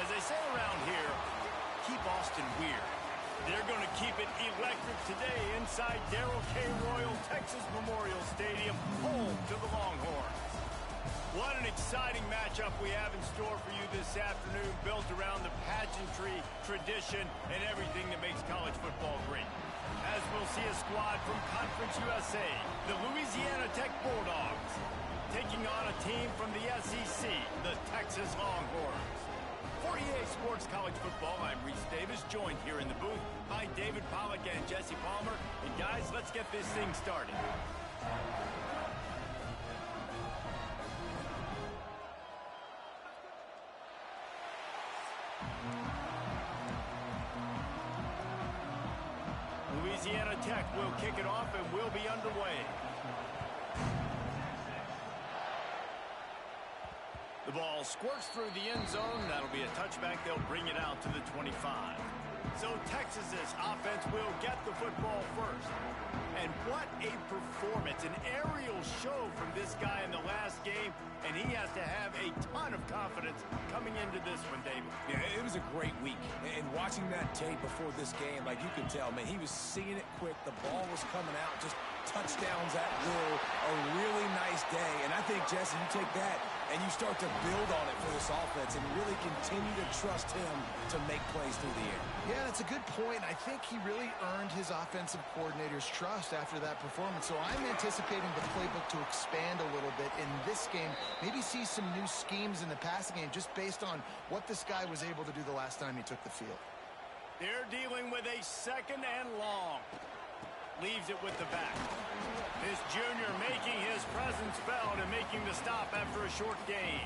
As they say around here, keep Austin weird. They're going to keep it electric today inside Darrell K. Royal Texas Memorial Stadium, home to the Longhorns. What an exciting matchup we have in store for you this afternoon, built around the pageantry, tradition, and everything that makes college football great. As we'll see a squad from Conference USA, the Louisiana Tech Bulldogs, taking on a team from the SEC, the Texas Longhorns. For EA Sports College Football, I'm Reese Davis, joined here in the booth by David Pollack and Jesse Palmer. And guys, let's get this thing started. Louisiana Tech will kick it off and will be underway. The ball squirts through the end zone. That'll be a touchback. They'll bring it out to the 25. So Texas's offense will get the football first. And what a performance, an aerial show from this guy in the last game, and he has to have a ton of confidence coming into this one, David. Yeah, it was a great week. And watching that tape before this game, like you could tell, man, he was seeing it quick. The ball was coming out, just touchdowns at will. A really nice day. And I think, Jesse, you take that and you start to build on it for this offense and really continue to trust him to make plays through the air. Yeah, that's a good point. I think he really earned his offensive coordinator's trust after that performance. So I'm anticipating the playbook to expand a little bit in this game. Maybe see some new schemes in the passing game just based on what this guy was able to do the last time he took the field. They're dealing with a second and long. Leaves it with the back. This junior making his presence felt and making the stop after a short gain.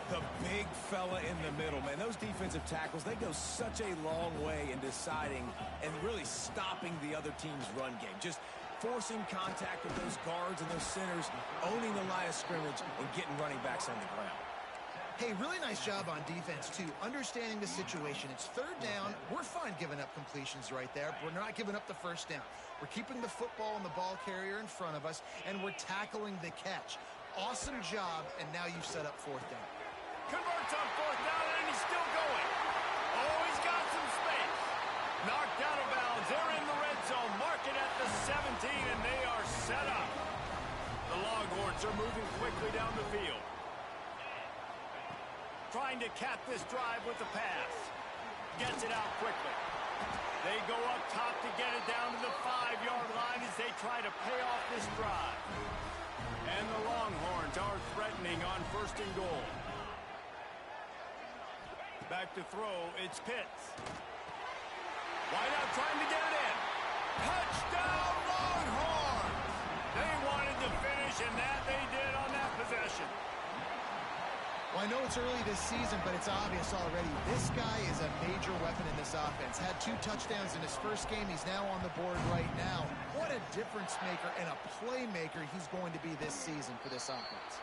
The big fella in the middle, man. Those defensive tackles, they go such a long way in deciding and really stopping the other team's run game. Just forcing contact with those guards and those centers, owning the line of scrimmage, and getting running backs on the ground. Hey, really nice job on defense, too. Understanding the situation. It's third down. We're fine giving up completions right there. We're not giving up the first down. We're keeping the football and the ball carrier in front of us, and we're tackling the catch. Awesome job, and now you've set up fourth down. Converts on fourth down, and he's still going. Oh, he's got some space. Knocked out of bounds. They're in the red zone. Mark it at the 17, and they are set up. The Longhorns are moving quickly down the field. Trying to cap this drive with the pass. Gets it out quickly. They go up top to get it down to the 5-yard line as they try to pay off this drive. And the Longhorns are threatening on first and goal. Back to throw, it's Pitts. Wideout trying to get it in. Touchdown, Longhorns! They wanted to finish, and that they did on that possession. Well, I know it's early this season, but it's obvious already. This guy is a major weapon in this offense. Had 2 touchdowns in his first game. He's now on the board right now. What a difference maker and a playmaker he's going to be this season for this offense.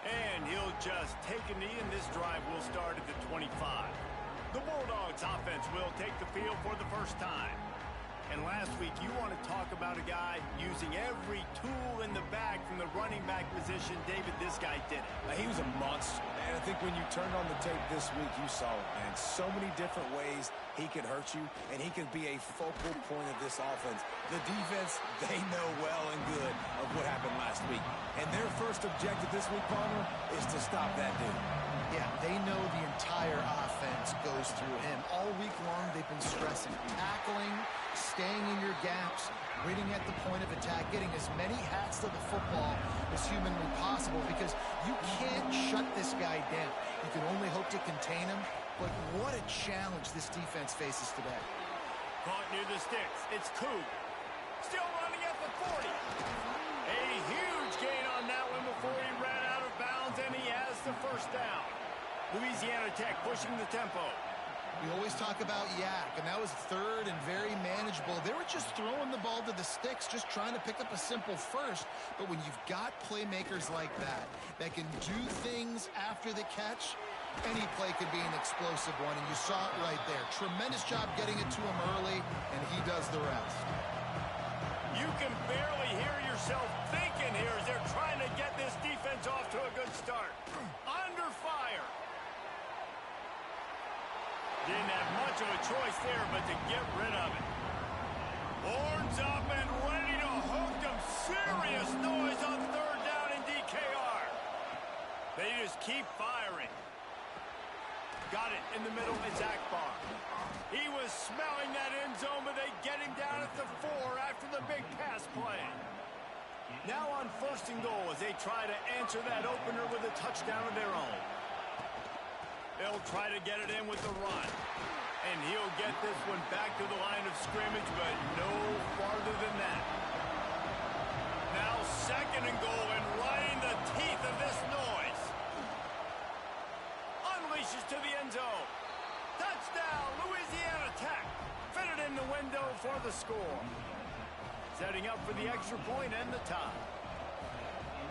And he'll just take a knee, and this drive will start at the 25. The Bulldogs offense will take the field for the first time. And last week, you want to talk about a guy using every tool in the bag from the running back position. David, this guy did it. He was a monster. And I think when you turned on the tape this week, you saw it, man. So many different ways he could hurt you, and he could be a focal point of this offense. The defense, they know well and good of what happened last week. And their first objective this week, Palmer, is to stop that dude. Yeah, they know the entire offense goes through him. All week long, they've been stressing tackling, staying in your gaps, winning at the point of attack, getting as many hats to the football as humanly possible, because you can't shut this guy down. You can only hope to contain him, but what a challenge this defense faces today. Caught near the sticks. It's Coop. Still running at the 40. A huge gain on that one before he ran out of bounds, and he has the first down. Louisiana Tech pushing the tempo. We always talk about Yak, and that was third and very manageable. They were just throwing the ball to the sticks, just trying to pick up a simple first. But when you've got playmakers like that, that can do things after the catch, any play could be an explosive one, and you saw it right there. Tremendous job getting it to him early, and he does the rest. You can barely hear yourself thinking here as they're trying to get this defense off to a good start. Under fire. much of a choice there but to get rid of it. Horns up and ready to hook them. Serious noise on third down in DKR. They just keep firing. Got it in the middle. It's Akbar. He was smelling that end zone, but they get him down at the 4 after the big pass play. Now on 1st and goal as they try to answer that opener with a touchdown of their own. They'll try to get it in with the run. And he'll get this one back to the line of scrimmage, but no farther than that. Now 2nd and goal, and right in the teeth of this noise. Unleashes to the end zone. Touchdown, Louisiana Tech. Fitted in the window for the score. Setting up for the extra point and the tie.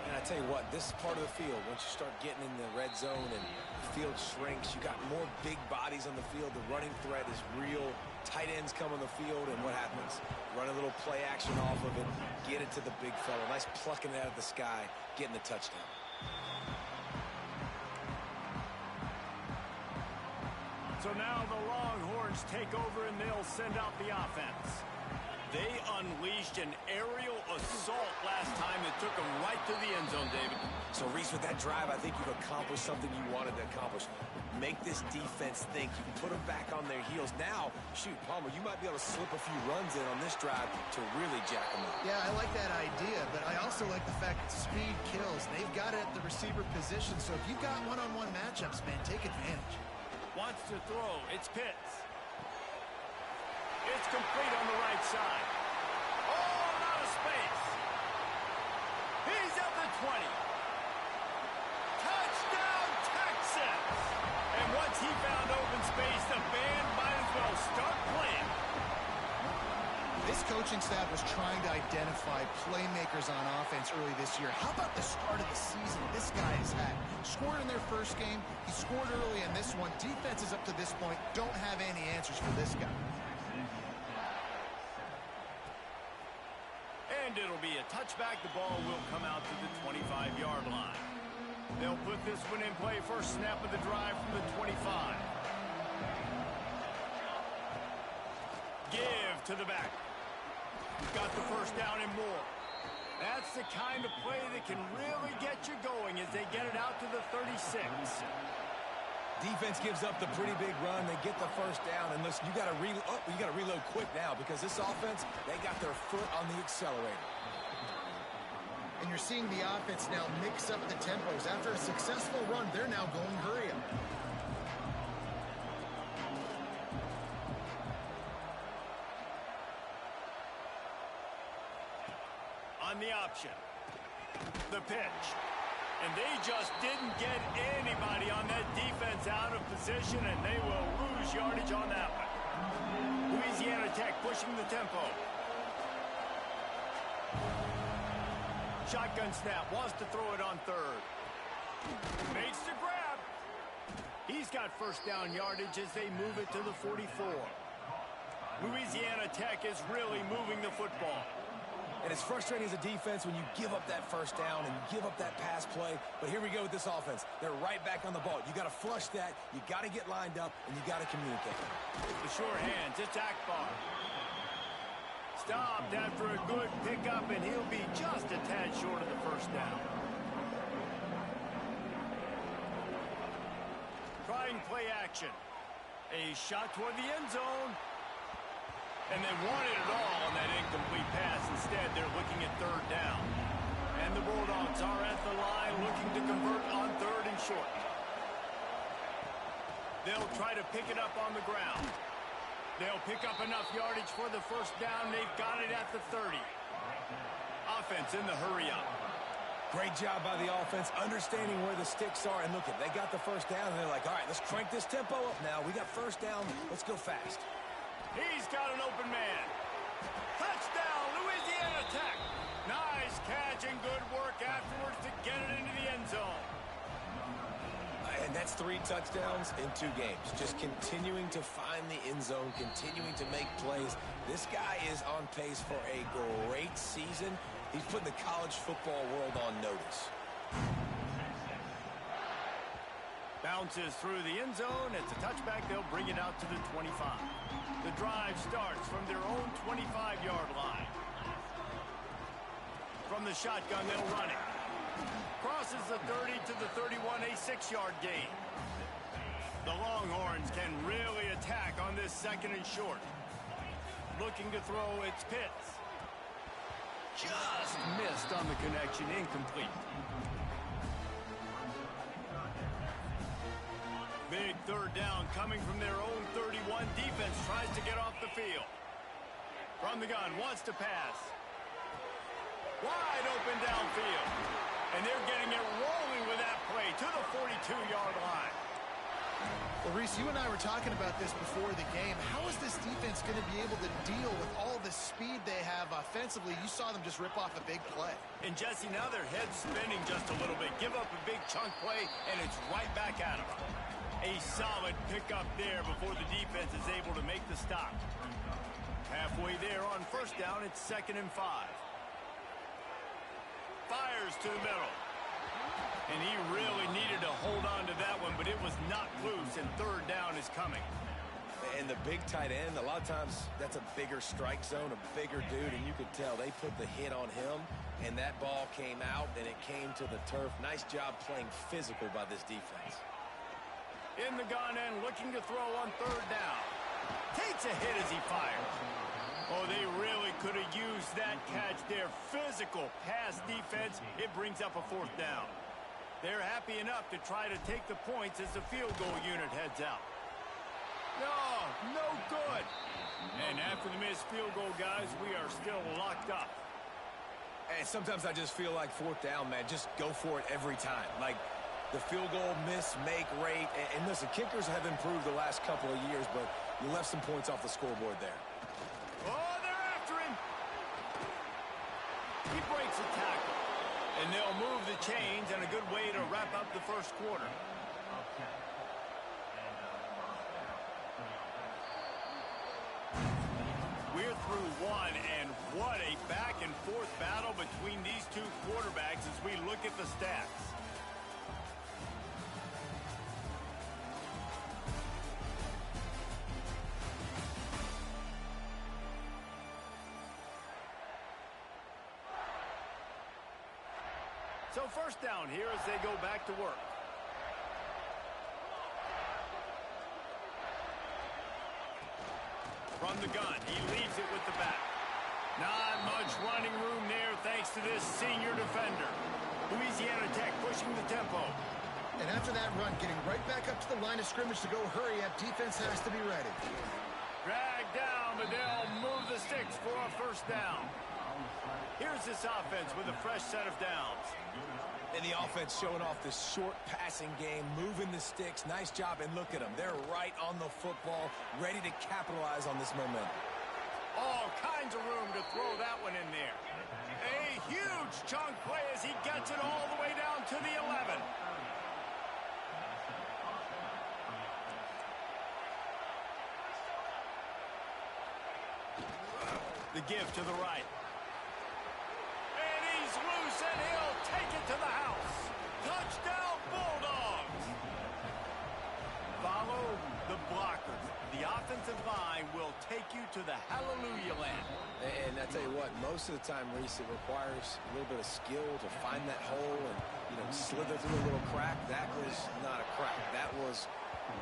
And I tell you what, this part of the field, once you start getting in the red zone and the field shrinks, you got more big bodies on the field. The running threat is real. Tight ends come on the field, and what happens? Run a little play action off of it, get it to the big fella. Nice plucking it out of the sky, getting the touchdown. So now the Longhorns take over, and they'll send out the offense. They unleashed an aerial assault last time that took them right to the end zone, David. So, Reese, with that drive, I think you've accomplished something you wanted to accomplish. Make this defense think. You can put them back on their heels. Now, shoot, Palmer, you might be able to slip a few runs in on this drive to really jack them up. Yeah, I like that idea, but I also like the fact that speed kills. They've got it at the receiver position, so if you've got one-on-one matchups, man, take advantage. Wants to throw. It's Pitts. It's complete on the right side. Oh, out of space. He's at the 20. Touchdown, Texas! And once he found open space, the band might as well start playing. This coaching staff was trying to identify playmakers on offense early this year. How about the start of the season this guy has had? Scored in their first game. He scored early in this one. Defenses up to this point don't have any answers for this guy. And it'll be a touchback. The ball will come out to the 25-yard line. They'll put this one in play. First snap of the drive from the 25. Give to the back. Got the first down and more. That's the kind of play that can really get you going as they get it out to the 36. Defense gives up the pretty big run. They get the first down, and listen, you got to reload quick now because this offense, they got their foot on the accelerator. And you're seeing the offense now mix up the tempos. After a successful run, they're now going hurry up. On the option, the pitch. And they just didn't get anybody on that defense out of position, and they will lose yardage on that one. Louisiana Tech pushing the tempo. Shotgun snap, wants to throw it on third. Makes the grab. He's got first down yardage as they move it to the 44. Louisiana Tech is really moving the football. And it's frustrating as a defense when you give up that first down and you give up that pass play. But here we go with this offense. They're right back on the ball. You got to flush that. You got to get lined up, and you got to communicate. The sure hands. It's Akbar. Stopped after a good pickup, and he'll be just a tad short of the first down. Trying play action. A shot toward the end zone. And they wanted it all on that incomplete pass. Instead, they're looking at third down. And the Bulldogs are at the line looking to convert on third and short. They'll try to pick it up on the ground. They'll pick up enough yardage for the first down. They've got it at the 30. Offense in the hurry up. Great job by the offense, understanding where the sticks are. And look, they got the first down, and they're like, all right, let's crank this tempo up now. We got first down. Let's go fast. He's got an open man. Touchdown, Louisiana Tech. Nice catch and good work afterwards to get it into the end zone. And that's 3 touchdowns in 2 games. Just continuing to find the end zone, continuing to make plays. This guy is on pace for a great season. He's putting the college football world on notice. Bounces through the end zone. It's a touchback. They'll bring it out to the 25. The drive starts from their own 25-yard line. From the shotgun, they'll run it. Crosses the 30 to the 31, a 6-yard gain. The Longhorns can really attack on this second and short. Looking to throw, it's Pitts. Just missed on the connection, incomplete. Big third down coming from their own 31. Defense tries to get off the field. From the gun, wants to pass. Wide open downfield. And they're getting it rolling with that play to the 42-yard line. Well, Reese, you and I were talking about this before the game. How is this defense going to be able to deal with all the speed they have offensively? You saw them just rip off a big play. And, Jesse, now their head's spinning just a little bit. Give up a big chunk play, and it's right back at them. A solid pickup there before the defense is able to make the stop. Halfway there on first down, it's 2nd and 5. Fires to the middle. And he really needed to hold on to that one, but it was not loose, and third down is coming. And the big tight end, a lot of times that's a bigger strike zone, a bigger dude, and you could tell they put the hit on him, and that ball came out, and it came to the turf. Nice job playing physical by this defense. In the gun and looking to throw on third down. Takes a hit as he fires. Oh, they really could have used that catch there. Physical pass defense. It brings up a fourth down. They're happy enough to try to take the points as the field goal unit heads out. No good. And after the missed field goal, guys, we are still locked up. And sometimes I just feel like fourth down, man. Just go for it every time. Like, the field goal miss-make rate. And listen, kickers have improved the last couple of years, but you left some points off the scoreboard there. Oh, they're after him. He breaks a tackle. And they'll move the chains, and a good way to wrap up the first quarter. We're through one, and what a back-and-forth battle between these two quarterbacks as we look at the stats. So first down here as they go back to work. From the gun, he leaves it with the back. Not much running room there thanks to this senior defender. Louisiana Tech pushing the tempo. And after that run, getting right back up to the line of scrimmage to go hurry up, defense has to be ready. Dragged down, but they'll move the sticks for a first down. Here's this offense with a fresh set of downs. And the offense showing off this short passing game, moving the sticks. Nice job, and look at them. They're right on the football, ready to capitalize on this momentum. All kinds of room to throw that one in there. A huge chunk play as he gets it all the way down to the 11. The give to the right. And he's loose, and he'll take it to the house. Touchdown, Bulldogs. Follow the blockers. The offensive line will take you to the hallelujah land. And I tell you what, most of the time, Reese, it requires a little bit of skill to find that hole and, slither through a little crack. That was not a crack. That was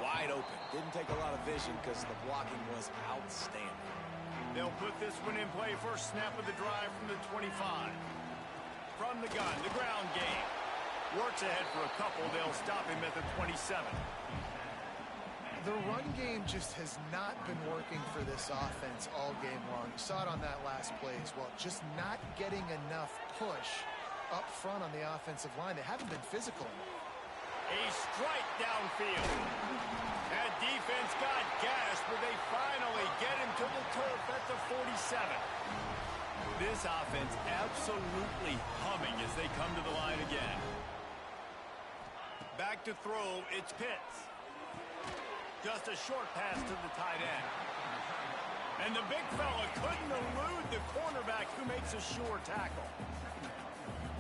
wide open. Didn't take a lot of vision because the blocking was outstanding. They'll put this one in play. First snap of the drive from the 25. From the gun, the ground game. Works ahead for a couple. They'll stop him at the 27. The run game just has not been working for this offense all game long. You saw it on that last play as well. Just not getting enough push up front on the offensive line. They haven't been physical enough. A strike downfield. That defense got gashed, but they finally get him to the turf at the 47. This offense absolutely humming as they come to the line again. Back to throw, it's Pitts. Just a short pass to the tight end. And the big fella couldn't elude the cornerback who makes a sure tackle.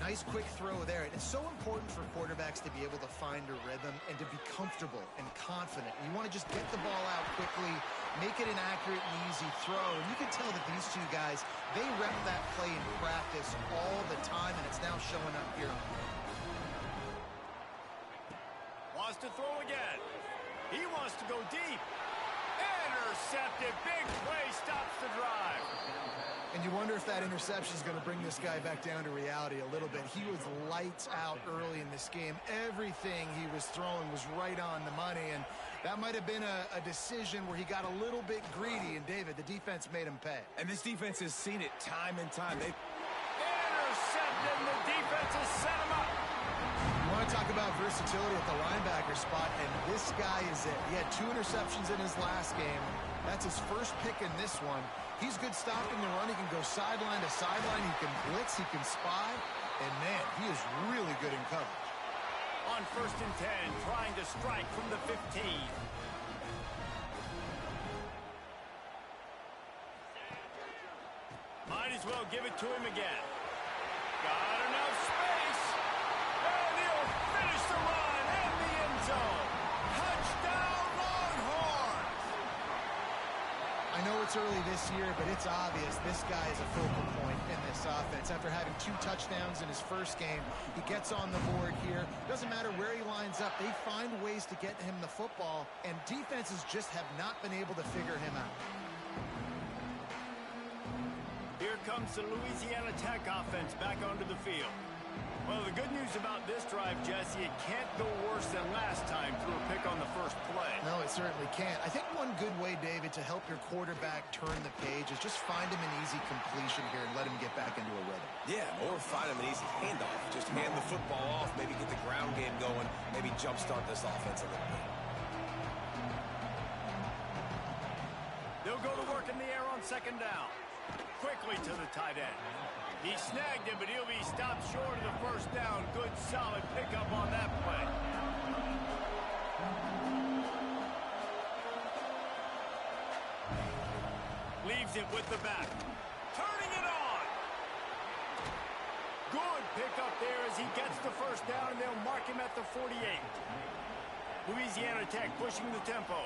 Nice quick throw there. And it's so important for quarterbacks to be able to find a rhythm and to be comfortable and confident. You want to just get the ball out quickly, make it an accurate and easy throw. And you can tell that these two guys, they rep that play in practice all the time, and it's now showing up here. Wants to throw again. He wants to go deep. Intercepted. Big play stops the drive. And you wonder if that interception is going to bring this guy back down to reality a little bit. He was lights out early in this game. Everything he was throwing was right on the money, and that might have been a decision where he got a little bit greedy, and David, the defense made him pay. And this defense has seen it time and time. Intercepted, and the defense has set him up. You want to talk about versatility at the linebacker spot, and this guy is it. He had 2 interceptions in his last game. That's his first pick in this one. He's good stopping the run. He can go sideline to sideline. He can blitz. He can spy. And, man, he is really good in coverage. On 1st and 10, trying to strike from the 15. Might as well give it to him again. Got enough space. And he'll finish the run in the end zone. Touchdown, Longhorns! I know it's early this year, but it's obvious this guy is a focal point in this offense. After having 2 touchdowns in his first game, he gets on the board here. Doesn't matter where he lines up. They find ways to get him the football, and defenses just have not been able to figure him out. Here comes the Louisiana Tech offense back onto the field. Well, the good news about this drive, Jesse, it can't go worse than last time through a pick on the first play. No, it certainly can't. I think one good way, David, to help your quarterback turn the page is just find him an easy completion here and let him get back into a rhythm. Yeah, or find him an easy handoff. Just hand the football off, maybe get the ground game going, maybe jumpstart this offense a little bit. They'll go to work in the air on 2nd down. Quickly to the tight end. He snagged him, but he'll be stopped short of the 1st down. Good, solid pickup on that play. Leaves it with the back. Turning it on. Good pickup there as he gets the 1st down, and they'll mark him at the 48. Louisiana Tech pushing the tempo.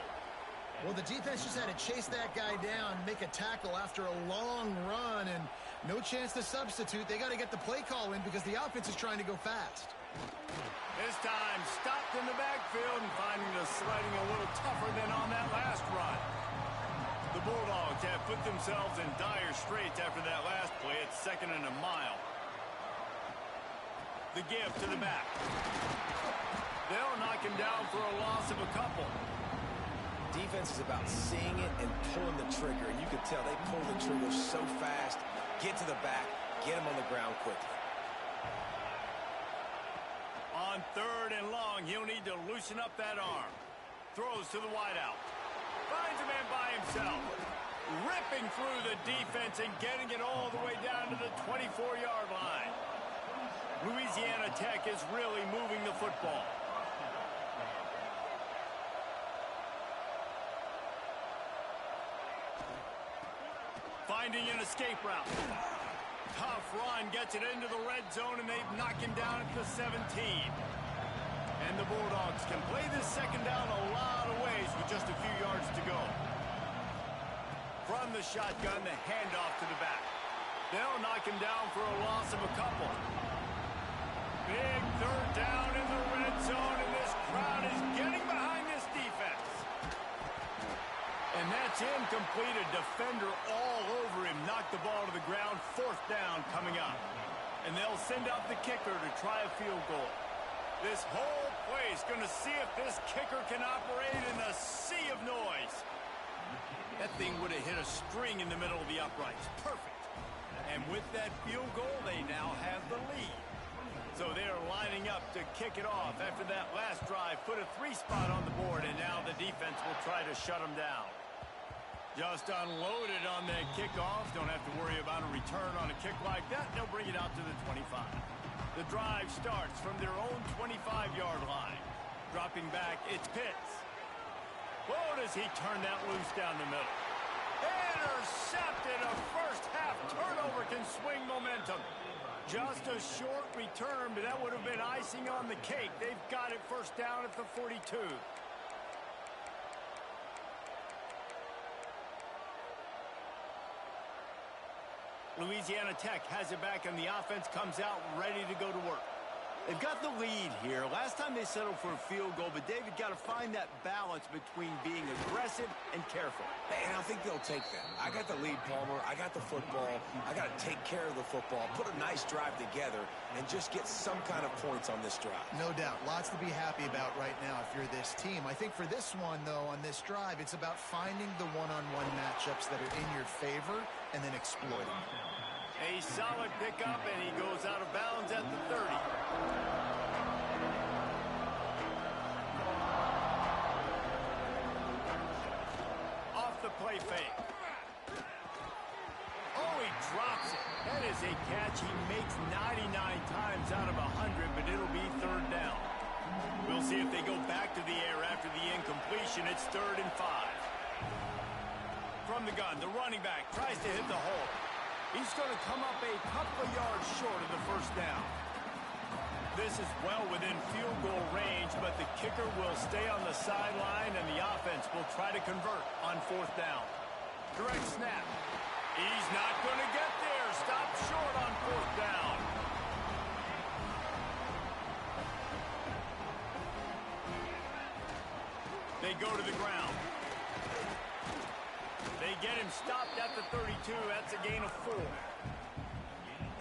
Well, the defense just had to chase that guy down, make a tackle after a long run, and no chance to substitute. They got to get the play call in because the offense is trying to go fast. This time stopped in the backfield and finding the sledding a little tougher than on that last run. The Bulldogs have put themselves in dire straits after that last play. It's 2nd and a mile. The give to the back. They'll knock him down for a loss of a couple. Defense is about seeing it and pulling the trigger, and you can tell they pull the trigger so fast. Get to the back, get him on the ground quickly. On 3rd and long, he'll need to loosen up that arm. Throws to the wideout. Finds a man by himself. Ripping through the defense and getting it all the way down to the 24-yard line. Louisiana Tech is really moving the football. Finding an escape route. Tough run, gets it into the red zone, and they knock him down at the 17. And the Bulldogs can play this 2nd down a lot of ways with just a few yards to go. From the shotgun, the handoff to the back. They'll knock him down for a loss of a couple. Big 3rd down in the red zone, and this crowd is getting behind this defense. And that's incomplete. A defender all over him. Knocked the ball to the ground. 4th down coming up. And they'll send out the kicker to try a field goal. This whole place going to see if this kicker can operate in a sea of noise. That thing would have hit a string in the middle of the uprights. Perfect. And with that field goal, they now have the lead. So they're lining up to kick it off after that last drive. Put a 3 spot on the board, and now the defense will try to shut them down. Just unloaded on the kickoff. Don't have to worry about a return on a kick like that. They'll bring it out to the 25. The drive starts from their own 25-yard line. Dropping back, it's Pitts. Whoa, does he turn that loose down the middle. Intercepted. A first-half turnover can swing momentum. Just a short return, but that would have been icing on the cake. They've got it first down at the 42. Louisiana Tech has it back, and the offense comes out ready to go to work. They've got the lead here. Last time they settled for a field goal, but David got to find that balance between being aggressive and careful. And I think they'll take that. I got the lead, Palmer. I got the football. I got to take care of the football, put a nice drive together, and just get some kind of points on this drive. No doubt. Lots to be happy about right now if you're this team. I think for this one, though, on this drive, it's about finding the one-on-one matchups that are in your favor and then exploiting them. A solid pickup, and he goes out of bounds at the 30. Off the play fake. Oh, he drops it. That is a catch he makes 99 times out of 100, but it'll be third down. We'll see if they go back to the air after the incompletion. It's 3rd and 5. From the gun, the running back tries to hit the hole. He's going to come up a couple of yards short of the first down. This is well within field goal range, but the kicker will stay on the sideline, and the offense will try to convert on 4th down. Direct snap. He's not going to get there. Stop short on 4th down. They go to the ground. They get him stopped at the 32. That's a gain of 4.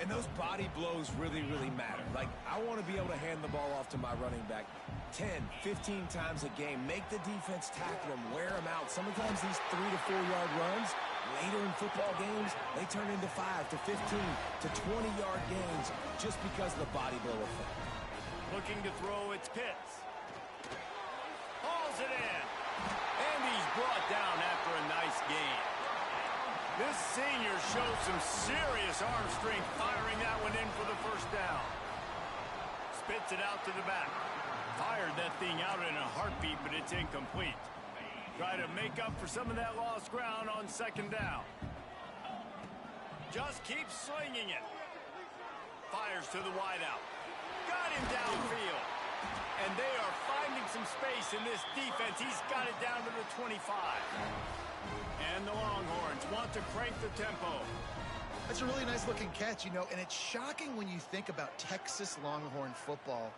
And those body blows really, really matter. Like, I want to be able to hand the ball off to my running back 10, 15 times a game. Make the defense tackle him, wear him out. Sometimes these 3 to 4 yard runs, later in football games, they turn into 5 to 15 to 20 yard gains just because of the body blow effect. Looking to throw, it's Pitts. Hauls it in. And he's brought down after a nice gain. This senior shows some serious arm strength, firing that one in for the first down. Spits it out to the back. Fired that thing out in a heartbeat, but it's incomplete. Try to make up for some of that lost ground on 2nd down. Just keeps slinging it. Fires to the wideout. Got him downfield. And they are finding some space in this defense. He's got it down to the 25. And the Longhorns want to crank the tempo. That's a really nice-looking catch, you know, and it's shocking when you think about Texas Longhorn football.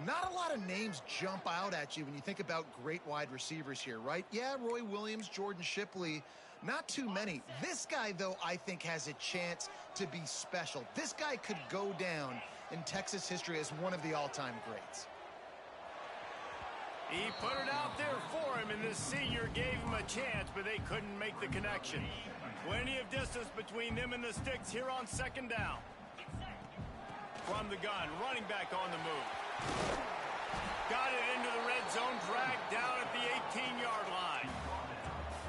Not a lot of names jump out at you when you think about great wide receivers here, right? Yeah, Roy Williams, Jordan Shipley, not too many. This guy, though, I think has a chance to be special. This guy could go down in Texas history as one of the all-time greats. He put it out there for him, and this senior gave him a chance, but they couldn't make the connection. Plenty of distance between them and the sticks here on 2nd down. From the gun, running back on the move. Got it into the red zone, dragged down at the 18-yard line.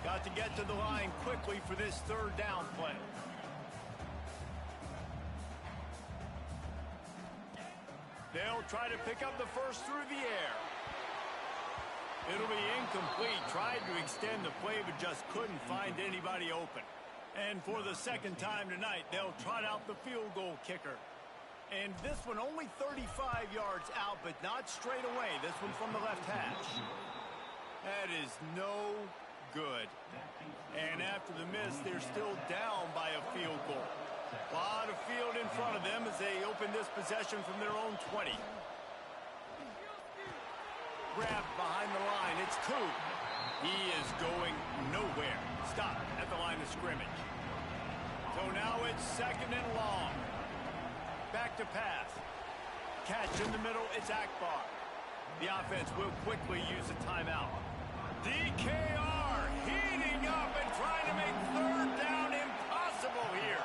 Got to get to the line quickly for this 3rd down play. They'll try to pick up the first through the air. It'll be incomplete. Tried to extend the play, but just couldn't find anybody open. And for the 2nd time tonight, they'll trot out the field goal kicker. And this one only 35 yards out, but not straight away. This one from the left hash. That is no good. And after the miss, they're still down by a field goal. A lot of field in front of them as they open this possession from their own 20. Grabbed behind the line. It's Koo. He is going nowhere. Stop at the line of scrimmage. So now it's 2nd and long. Back to pass. Catch in the middle. It's Akbar. The offense will quickly use a timeout. DKR heating up and trying to make 3rd down impossible here.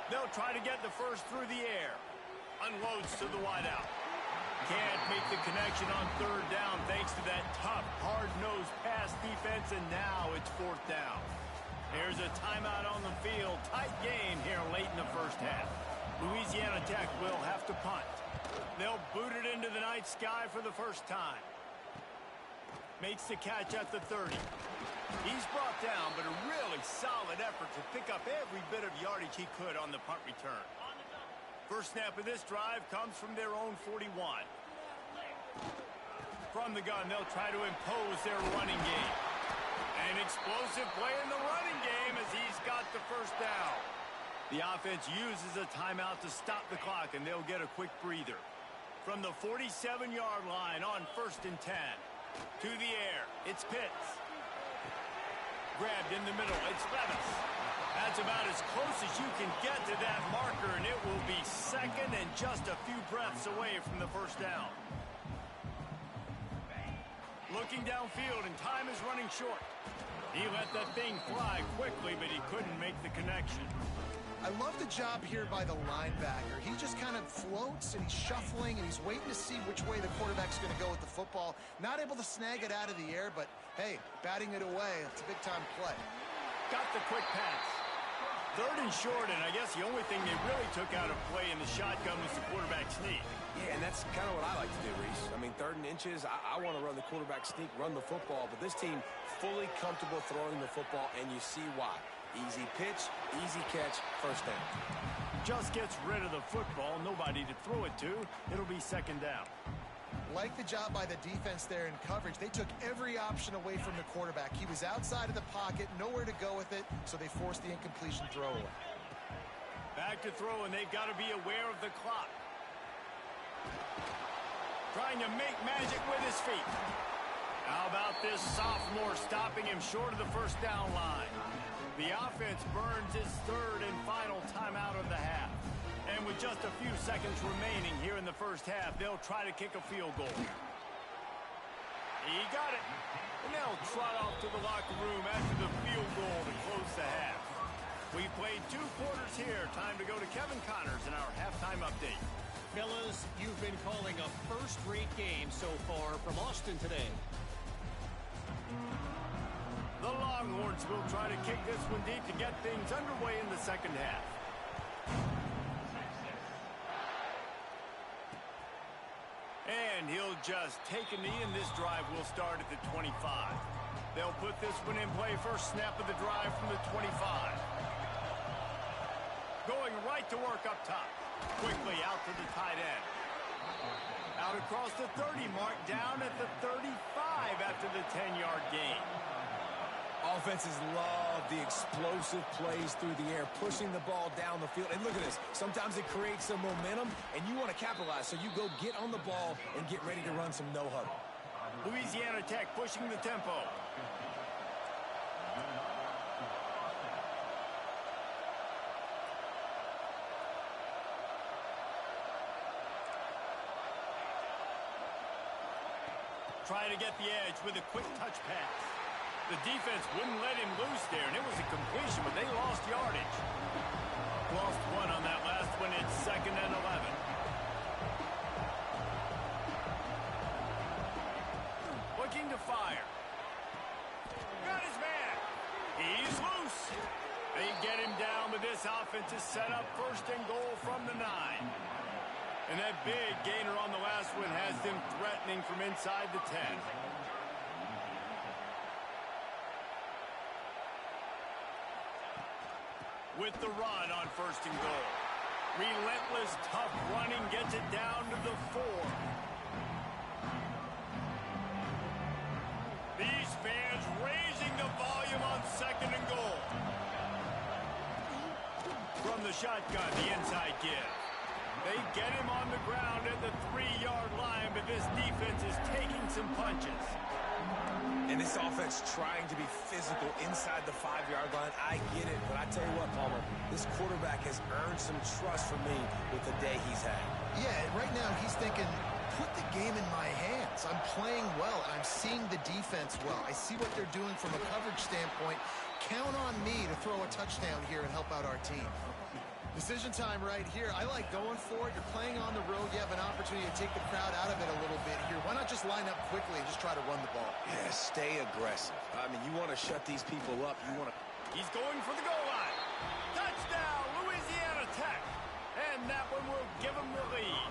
They'll try to get the first through the air. Unloads to the wideout. Can't make the connection on 3rd down thanks to that tough, hard-nosed pass defense, and now it's 4th down. There's a timeout on the field. Tight game here late in the first half. Louisiana Tech will have to punt. They'll boot it into the night sky for the first time. Makes the catch at the 30. He's brought down, but a really solid effort to pick up every bit of yardage he could on the punt return. First snap of this drive comes from their own 41. From the gun, they'll try to impose their running game. An explosive play in the running game as he's got the first down. The offense uses a timeout to stop the clock, and they'll get a quick breather. From the 47-yard line on 1st and 10. To the air, it's Pitts. Grabbed in the middle, it's Levis. That's about as close as you can get to that marker, and it will be second and just a few breaths away from the first down. Looking downfield, and time is running short. He let that thing fly quickly, but he couldn't make the connection. I love the job here by the linebacker. He just kind of floats, and he's shuffling, and he's waiting to see which way the quarterback's going to go with the football. Not able to snag it out of the air, but, hey, batting it away, it's a big-time play. Got the quick pass. 3rd and short, and I guess the only thing they really took out of play in the shotgun was the quarterback sneak. Yeah, and that's kind of what I like to do, Reese. I mean, 3rd and inches, I want to run the quarterback sneak, run the football, but this team fully comfortable throwing the football, and you see why. Easy pitch, easy catch, first down. Just gets rid of the football, nobody to throw it to. It'll be 2nd down. Like the job by the defense there in coverage. They took every option away from the quarterback. He was outside of the pocket, nowhere to go with it, so they forced the incompletion throwaway. Back to throw, and they've got to be aware of the clock. Trying to make magic with his feet. How about this sophomore stopping him short of the first down line? The offense burns his 3rd and final timeout of the half. And with just a few seconds remaining here in the first half, they'll try to kick a field goal. He got it. And they'll trot off to the locker room after the field goal to close the half. We played 2 quarters here. Time to go to Kevin Connors in our halftime update. Fellas, you've been calling a first-rate game so far from Austin today. The Longhorns will try to kick this one deep to get things underway in the second half. And he'll just take a knee, and this drive will start at the 25. They'll put this one in play first snap of the drive from the 25. Going right to work up top. Quickly out to the tight end. Out across the 30 mark, down at the 35 after the 10-yard gain. Offenses love the explosive plays through the air, pushing the ball down the field. And look at this. Sometimes it creates some momentum, and you want to capitalize. So you go get on the ball and get ready to run some no-huddle. Louisiana Tech pushing the tempo. Try to get the edge with a quick touch pass. The defense wouldn't let him loose there, and it was a completion, but they lost yardage. Lost one on that last one. It's 2nd and 11. Looking to fire. Got his man. He's loose. They get him down, but this offense is set up 1st and goal from the 9. And that big gainer on the last one has them threatening from inside the 10. With the run on 1st and goal. Relentless, tough running gets it down to the 4. These fans raising the volume on 2nd and goal. From the shotgun, the inside give. They get him on the ground at the 3-yard line, but this defense is taking some punches. And this offense trying to be physical inside the 5-yard line. I get it, but I tell you what, Palmer, this quarterback has earned some trust from me with the day he's had. Yeah, right now he's thinking, put the game in my hands. I'm playing well, and I'm seeing the defense well. I see what they're doing from a coverage standpoint. Count on me to throw a touchdown here and help out our team. Decision time right here. I like going for it. You're playing on the road. You have an opportunity to take the crowd out of it a little bit here. Why not just line up quickly and just try to run the ball? Yeah, stay aggressive. I mean, you want to shut these people up. You want to... He's going for the goal line. Touchdown, Louisiana Tech. And that one will give him the lead.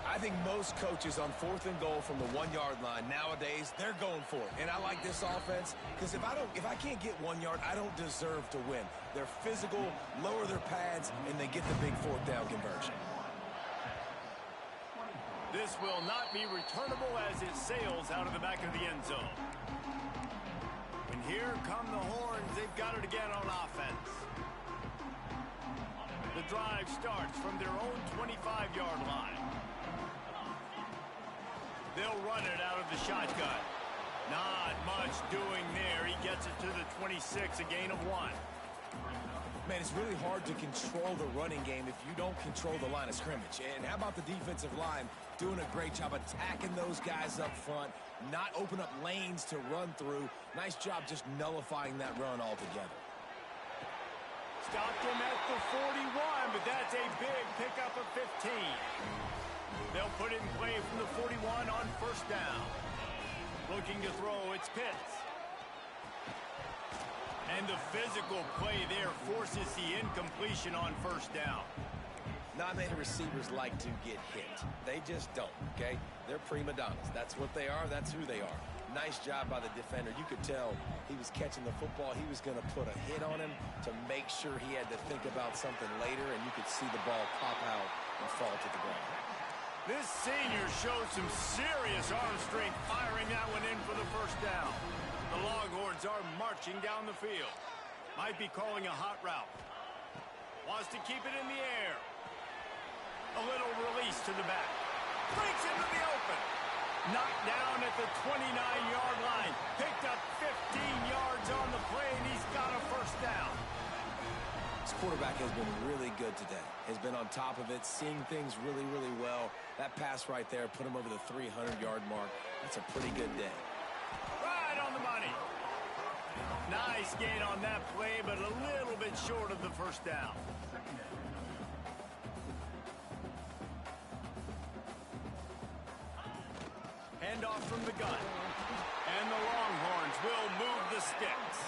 I think most coaches on 4th and goal from the 1-yard line nowadays, they're going for it. And I like this offense because if I can't get 1 yard, I don't deserve to win. They're physical, lower their pads, and they get the big 4th down conversion. This will not be returnable as it sails out of the back of the end zone. And here come the horns. They've got it again on offense. The drive starts from their own 25-yard line. They'll run it out of the shotgun. Not much doing there. He gets it to the 26, a gain of 1. Man, it's really hard to control the running game if you don't control the line of scrimmage. And how about the defensive line doing a great job attacking those guys up front, not open up lanes to run through. Nice job just nullifying that run altogether. Stopped him at the 41, but that's a big pickup of 15. They'll put it in play from the 41 on 1st down. Looking to throw, it's Pitts. And the physical play there forces the incompletion on 1st down. Not many receivers like to get hit. They just don't, okay? They're prima donnas. That's what they are. That's who they are. Nice job by the defender. You could tell he was catching the football. He was going to put a hit on him to make sure he had to think about something later, and you could see the ball pop out and fall to the ground. This senior showed some serious arm strength firing that one in for the 1st down. The Longhorns are marching down the field. Might be calling a hot route. Wants to keep it in the air. A little release to the back. Breaks into the open. Knocked down at the 29-yard line. Picked up 15 yards on the play, and he's got a 1st down. This quarterback has been really good today. Has been on top of it, seeing things really, really well. That pass right there put him over the 300-yard mark. That's a pretty good day. Right on the money. Nice gain on that play, but a little bit short of the 1st down. Handoff from the gun. And the Longhorns will move the sticks.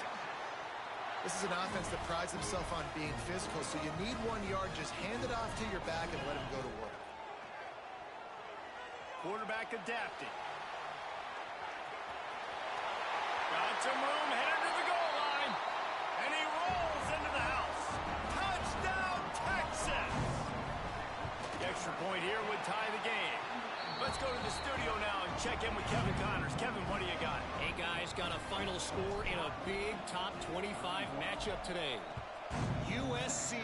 This is an offense that prides himself on being physical, so you need 1 yard. Just hand it off to your back and let him go to work. Quarterback adapting. Got some room, headed to the goal line. And he rolls into the house. Touchdown, Texas! The extra point here would tie the game. Let's go to the studio now and check in with Kevin Connors. Kevin, what do you got? Hey, guys, got a final score in a big top 25 matchup today. USC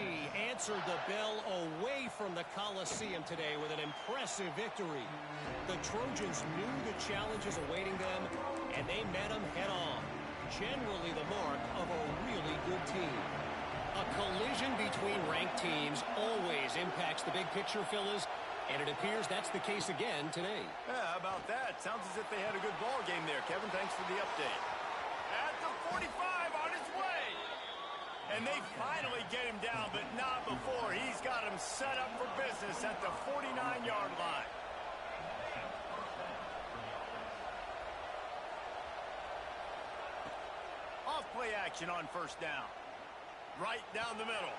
answered the bell away from the Coliseum today with an impressive victory. The Trojans knew the challenges awaiting them, and they met them head-on. Generally the mark of a really good team. A collision between ranked teams always impacts the big picture, fellas. And it appears that's the case again today. Yeah, how about that? Sounds as if they had a good ball game there, Kevin. Thanks for the update. At the 45, on his way. And they finally get him down, but not before. He's got him set up for business at the 49-yard line. Off play action on 1st down. Right down the middle.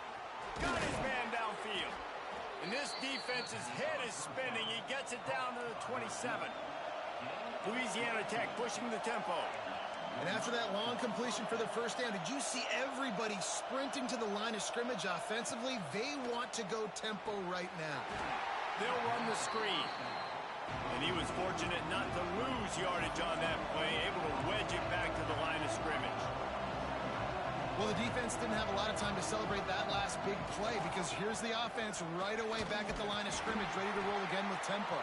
Got his man downfield. And this defense's head is spinning. He gets it down to the 27. Louisiana Tech pushing the tempo. And after that long completion for the 1st down, did you see everybody sprinting to the line of scrimmage offensively? They want to go tempo right now. They'll run the screen. And he was fortunate not to lose yardage on that play, able to wedge it back to the line of scrimmage. Well, the defense didn't have a lot of time to celebrate that last big play because here's the offense right away back at the line of scrimmage, ready to roll again with tempo.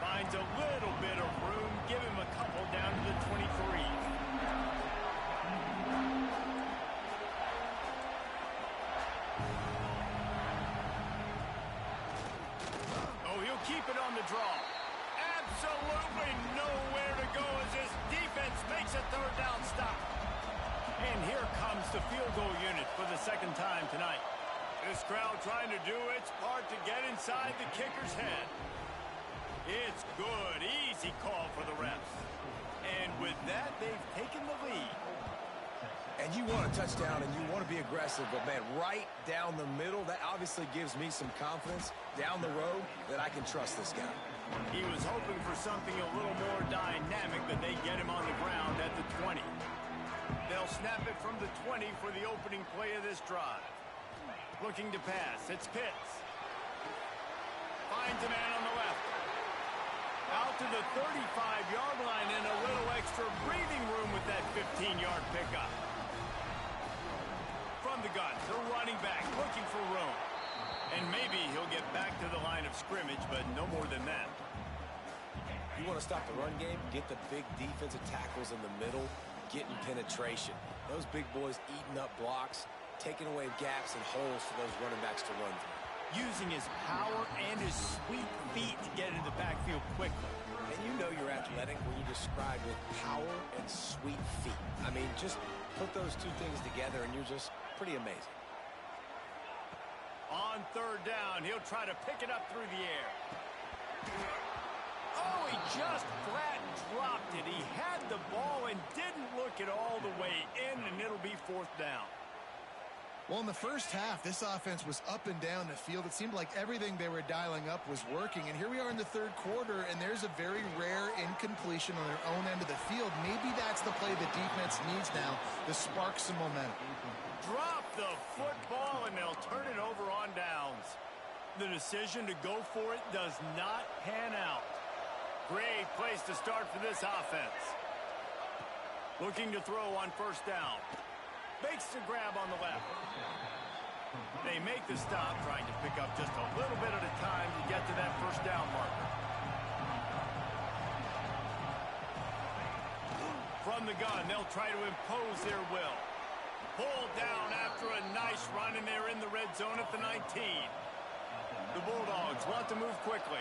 Finds a little bit of room. Give him a couple down to the 23. Oh, he'll keep it on the draw. Absolutely nowhere to go as this defense makes a 3rd down stop. And here comes the field goal unit for the 2nd time tonight. This crowd trying to do its part to get inside the kicker's head. It's good. Easy call for the refs. And with that, they've taken the lead. And you want a touchdown and you want to be aggressive, but, man, right down the middle, that obviously gives me some confidence down the road that I can trust this guy. He was hoping for something a little more dynamic, but they get him on the ground at the 20. They'll snap it from the 20 for the opening play of this drive. Looking to pass. It's Pitts. Finds a man on the left. Out to the 35-yard line and a little extra breathing room with that 15-yard pickup. From the gun, the running back looking for room. And maybe he'll get back to the line of scrimmage, but no more than that. You want to stop the run game, get the big defensive tackles in the middle, getting penetration. Those big boys eating up blocks, taking away gaps and holes for those running backs to run through. Using his power and his sweet feet to get into the backfield quickly. And you know you're athletic when you describe with power and sweet feet. I mean, just put those two things together and you're just pretty amazing. On third down, he'll try to pick it up through the air. Oh, he just flat dropped it. He had the ball and didn't look it all the way in, and it'll be fourth down. Well, in the first half, this offense was up and down the field. It seemed like everything they were dialing up was working. And here we are in the third quarter, and there's a very rare incompletion on their own end of the field. Maybe that's the play the defense needs now to spark some momentum. Drop the football, and they'll turn it over on downs. The decision to go for it does not pan out. Great place to start for this offense. Looking to throw on first down. Makes the grab on the left. They make the stop, trying to pick up just a little bit at a time to get to that first down marker. From the gun, they'll try to impose their will. Pulled down after a nice run, and they're in the red zone at the 19. The Bulldogs want to move quickly.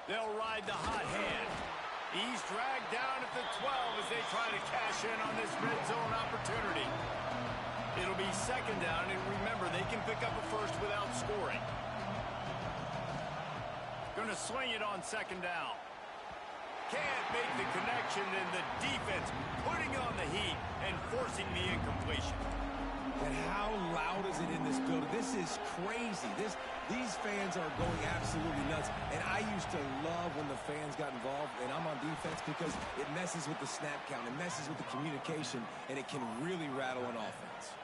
They'll ride the hot hand. He's dragged down at the 12 as they try to cash in on this red zone opportunity. It'll be second down, and remember, they can pick up a first without scoring. Going to swing it on second down. Can't make the connection, and the defense putting on the heat and forcing the incompletion. And how loud is it in this building? This is crazy. These fans are going absolutely nuts. And I used to love when the fans got involved, and I'm on defense because it messes with the snap count. It messes with the communication, and it can really rattle an offense.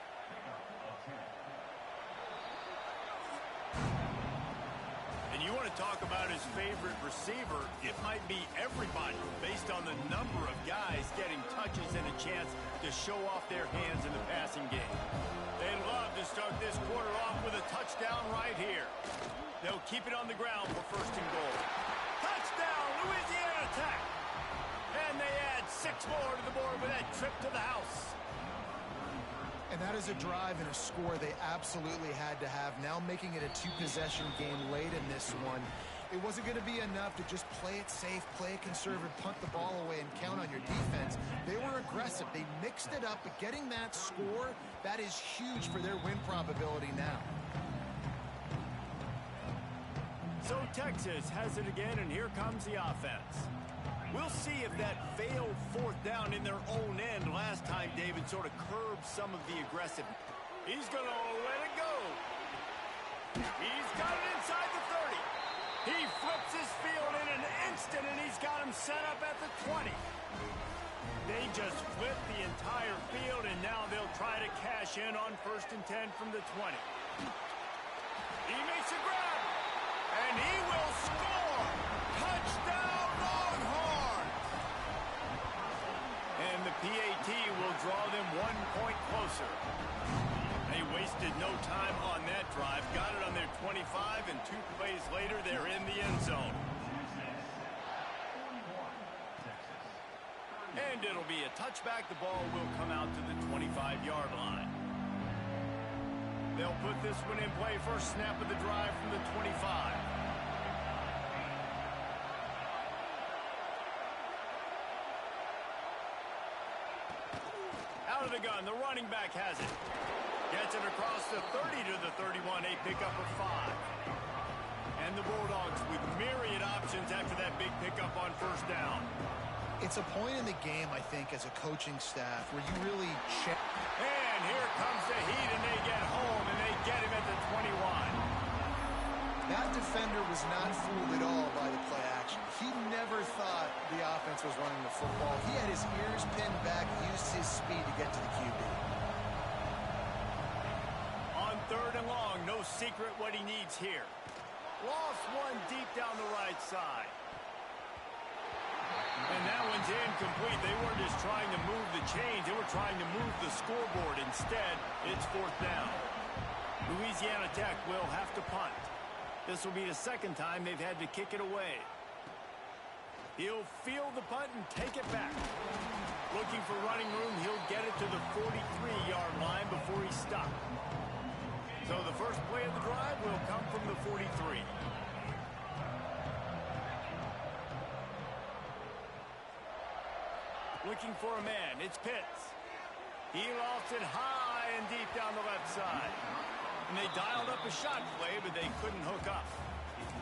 And you want to talk about his favorite receiver, it might be everybody based on the number of guys getting touches and a chance to show off their hands in the passing game. They love to start this quarter off with a touchdown right here. They'll keep it on the ground for first and goal. Touchdown, Louisiana Tech! And they add 6 more to the board with that trip to the house. And that is a drive and a score they absolutely had to have. Now making it a 2-possession game late in this one. It wasn't going to be enough to just play it safe, play it conservative, punt the ball away, and count on your defense. They were aggressive. They mixed it up, but getting that score, that is huge for their win probability now. So Texas has it again, and here comes the offense. We'll see if that failed fourth down in their own end last time David sort of curbed some of the aggressive. He's going to let it go. He's got it inside the 30. He flips his field in an instant, and he's got him set up at the 20. They just flip the entire field, and now they'll try to cash in on first and 10 from the 20. He makes a grab, and he will score. Touchdown, Longhorns! And the PAT will draw them 1 point closer. They wasted no time on that drive. Got it on their 25, and 2 plays later, they're in the end zone. And it'll be a touchback. The ball will come out to the 25-yard line. They'll put this one in play. First snap of the drive from the 25. Out of the gun, the running back has it. Gets it across the 30 to the 31, a pickup of 5. And the Bulldogs with myriad options after that big pickup on first down. It's a point in the game, I think, as a coaching staff where you really check. And here comes the heat, and they get home, and they get him at the 21. That defender was not fooled at all by the play action. He never thought the offense was running the football. He had his ears pinned back, used his speed to get to the QB. On third and long, no secret what he needs here. Lost one deep down the right side. And that one's incomplete. They weren't just trying to move the chains. They were trying to move the scoreboard. Instead, it's fourth down. Louisiana Tech will have to punt. This will be the second time they've had to kick it away. He'll field the punt and take it back. Looking for running room, he'll get it to the 43-yard line before he stopped. So the first play of the drive will come from the 43. Looking for a man, it's Pitts. He lost it high and deep down the left side. And they dialed up a shot play, but they couldn't hook up.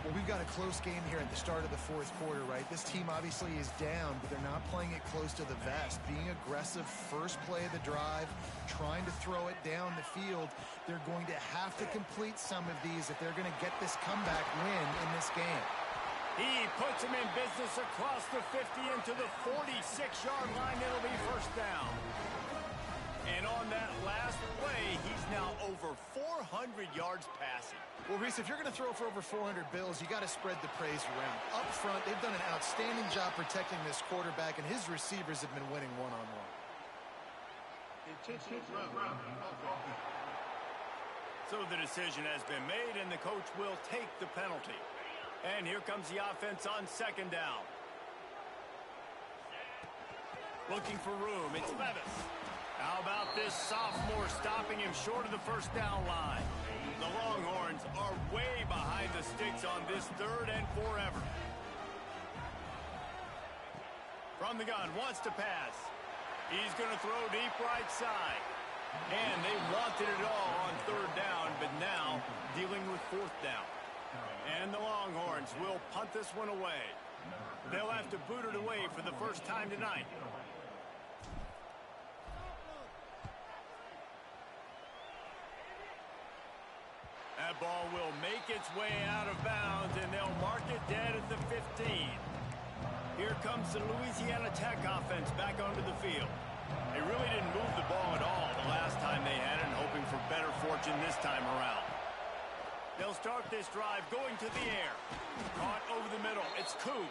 Well, we've got a close game here at the start of the fourth quarter, right? This team obviously is down, but they're not playing it close to the vest. Being aggressive, first play of the drive, trying to throw it down the field. They're going to have to complete some of these if they're going to get this comeback win in this game. He puts him in business across the 50 into the 46-yard line. It'll be first down. And on that last play, he's now over 400 yards passing. Well, Reese, if you're going to throw for over 400 bills, you got to spread the praise around. Up front, they've done an outstanding job protecting this quarterback, and his receivers have been winning one-on-one. So the decision has been made, and the coach will take the penalty. And here comes the offense on second down. Looking for room, it's Levis. How about this sophomore stopping him short of the first down line? The Longhorns are way behind the sticks on this third and forever. From the gun, wants to pass. He's going to throw deep right side. And they wanted it all on third down, but now dealing with fourth down. And the Longhorns will punt this one away. They'll have to boot it away for the first time tonight. That ball will make its way out of bounds, and they'll mark it dead at the 15. Here comes the Louisiana Tech offense back onto the field. They really didn't move the ball at all the last time they had it, and hoping for better fortune this time around. They'll start this drive going to the air. Caught over the middle. It's Koo.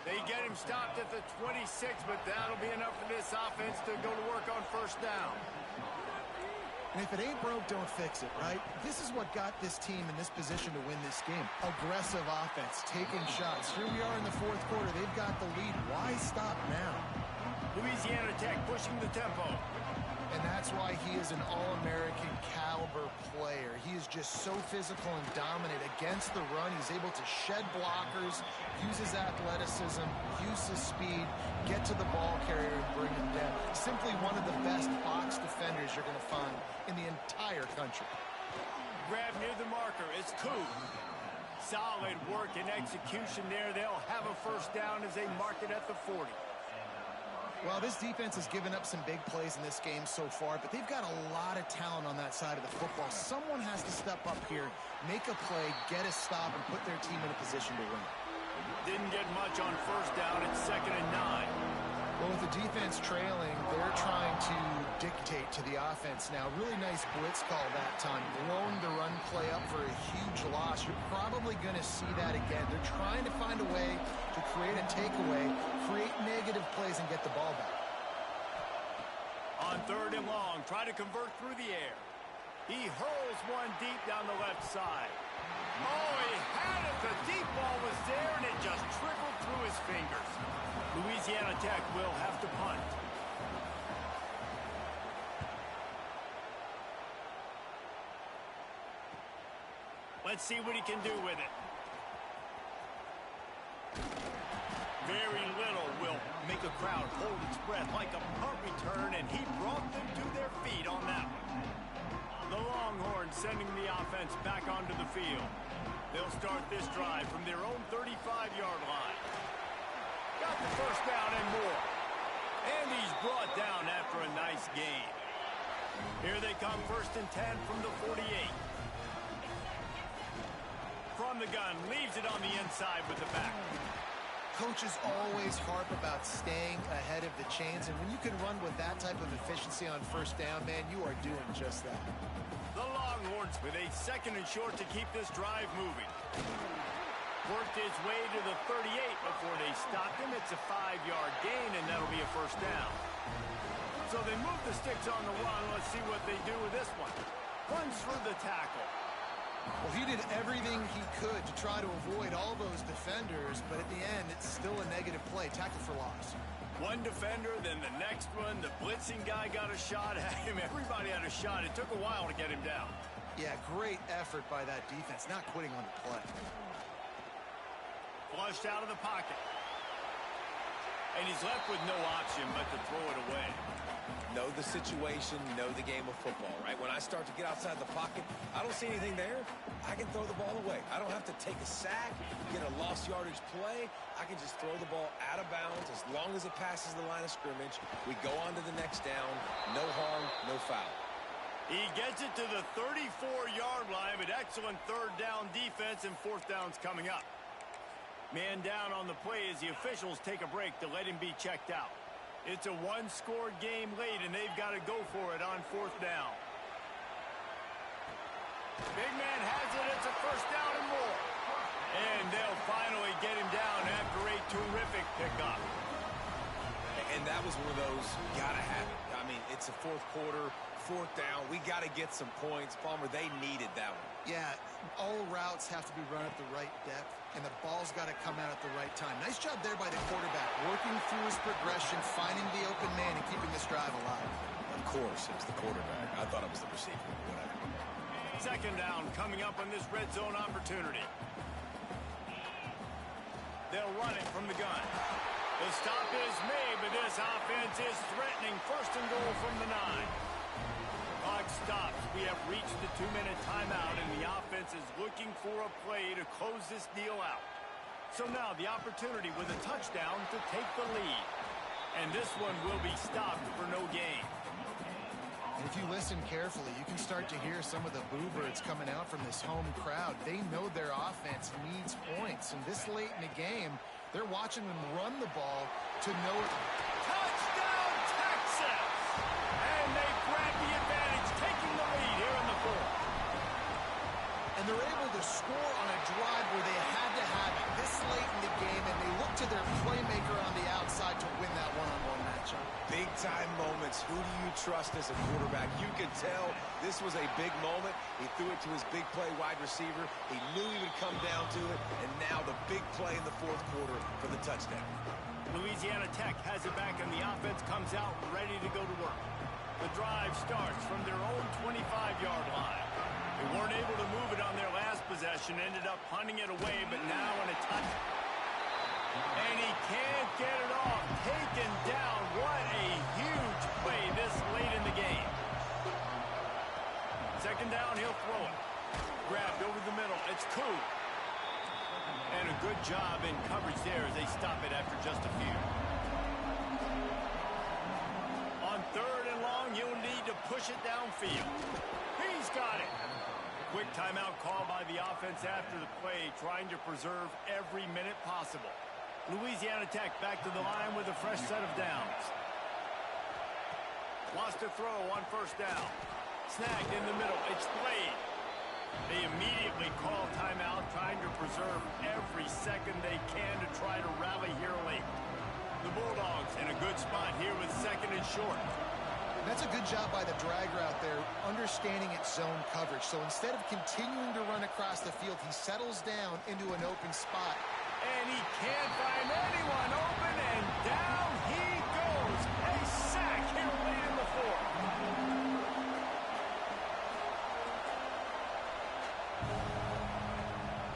They get him stopped at the 26, but that'll be enough for this offense to go to work on first down. And if it ain't broke, don't fix it, right? This is what got this team in this position to win this game. Aggressive offense, taking shots. Here we are in the fourth quarter. They've got the lead. Why stop now? Louisiana Tech pushing the tempo. And that's why he is an All-American caliber player. He is just so physical and dominant against the run. He's able to shed blockers, use his athleticism, use his speed, get to the ball carrier and bring him down. Simply one of the best box defenders you're going to find in the entire country. Grab near the marker. It's Koo. Solid work and execution there. They'll have a first down as they mark it at the 40. Well, this defense has given up some big plays in this game so far, but they've got a lot of talent on that side of the football. Someone has to step up here, make a play, get a stop, and put their team in a position to win. Didn't get much on first down. It's 2nd and 9. Well, with the defense trailing, they're trying to dictate to the offense now. Really nice blitz call that time. Blowing the run play up for a huge loss. You're probably going to see that again. They're trying to find a way to create a takeaway, create negative plays, and get the ball back. On 3rd and long, try to convert through the air. He hurls one deep down the left side. Oh, he had it. The deep ball was there, and it just trickled through his fingers. Louisiana Tech will have to punt. Let's see what he can do with it. Very little will make a crowd hold its breath like a punt return, and he brought them to their feet on that one. The Longhorns sending the offense back onto the field. They'll start this drive from their own 35-yard line. Got the first down and more. And he's brought down after a nice gain. Here they come, 1st and 10 from the 48. From the gun, leaves it on the inside with the back. Coaches always harp about staying ahead of the chains, and when you can run with that type of efficiency on 1st down, man, you are doing just that. The Longhorns with a 2nd and short to keep this drive moving. Worked his way to the 38 before they stopped him. It's a 5-yard gain, and that'll be a 1st down. So they move the sticks on the run. Let's see what they do with this one. Runs through the tackle. Well, he did everything he could to try to avoid all those defenders, but at the end, it's still a negative play. Tackle for loss. One defender, then the next one. The blitzing guy got a shot at him. Everybody had a shot. It took a while to get him down. Yeah, great effort by that defense, not quitting on the play. Flushed out of the pocket. And he's left with no option but to throw it away. Know the situation, know the game of football, right? When I start to get outside the pocket, I don't see anything there. I can throw the ball away. I don't have to take a sack, get a lost yardage play. I can just throw the ball out of bounds as long as it passes the line of scrimmage. We go on to the next down. No harm, no foul. He gets it to the 34-yard line, but excellent 3rd down defense, and 4th down's coming up. Man down on the play as the officials take a break to let him be checked out. It's a one-score game late, and they've got to go for it on 4th down. Big man has it. It's a 1st down and more. And they'll finally get him down after a terrific pickup. And that was one of those, gotta have it. I mean, it's a 4th quarter, 4th down. We got to get some points. Palmer, they needed that one. Yeah, all routes have to be run at the right depth, and the ball's got to come out at the right time. Nice job there by the quarterback, working through his progression, finding the open man, and keeping this drive alive. Of course, it was the quarterback. I thought it was the receiver. Whatever. 2nd down coming up on this red zone opportunity. They'll run it from the gun. The stop is made, but this offense is threatening. 1st and goal from the 9. Clock stops. We have reached the 2-minute timeout, and the offense is looking for a play to close this deal out. So now the opportunity with a touchdown to take the lead. And this one will be stopped for no gain. And if you listen carefully, you can start to hear some of the boo birds coming out from this home crowd. They know their offense needs points, and this late in the game, they're watching them run the ball to know. Touchdown, Texas! And they grab the advantage, taking the lead here in the 4th. And they're able to score on a drive where they had to have it this late in the game, and they look to their playmaker on the outside to win that one-on-one matchup. Big-time moments. Who do you trust as a quarterback? You could tell this was a big moment. He threw it to his big play wide receiver. He knew he would come down to it, and now the big play in the 4th quarter for the touchdown. Louisiana Tech has it back, and the offense comes out ready to go to work. The drive starts from their own 25-yard line. They weren't able to move it on their last possession, ended up punting it away, but now in a touch. And he can't get it off. Taken down. What a huge play this late in the game. 2nd down, he'll throw it. Grabbed over the middle. It's Koo. And a good job in coverage there as they stop it after just a few. On 3rd and long, you'll need to push it downfield. He's got it. Quick timeout call by the offense after the play, trying to preserve every minute possible. Louisiana Tech back to the line with a fresh set of downs. Wants to throw on 1st down. Snagged in the middle. It's Blade. They immediately call timeout, trying to preserve every second they can to try to rally here late. The Bulldogs in a good spot here with 2nd and short. That's a good job by the drag route there, understanding its zone coverage. So instead of continuing to run across the field, he settles down into an open spot. And he can't find anyone open, and down he goes. A sack here late in the 4th.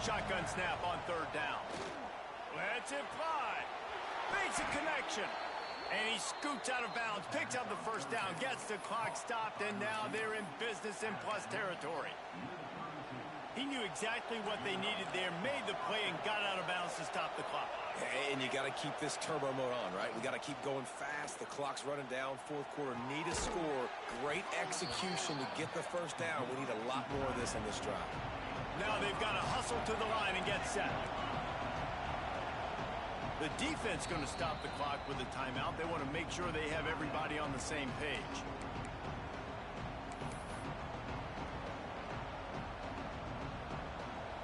Shotgun snap on 3rd down. Lets it fly. Makes a connection. And he scoots out of bounds, picks up the 1st down, gets the clock stopped, and now they're in business in plus territory. He knew exactly what they needed there, made the play, and got out of bounds to stop the clock. And you got to keep this turbo mode on, right? We got to keep going fast. The clock's running down. Fourth quarter, need a score. Great execution to get the first down. We need a lot more of this on this drive. Now they've got to hustle to the line and get set. The defense going to stop the clock with a timeout. They want to make sure they have everybody on the same page.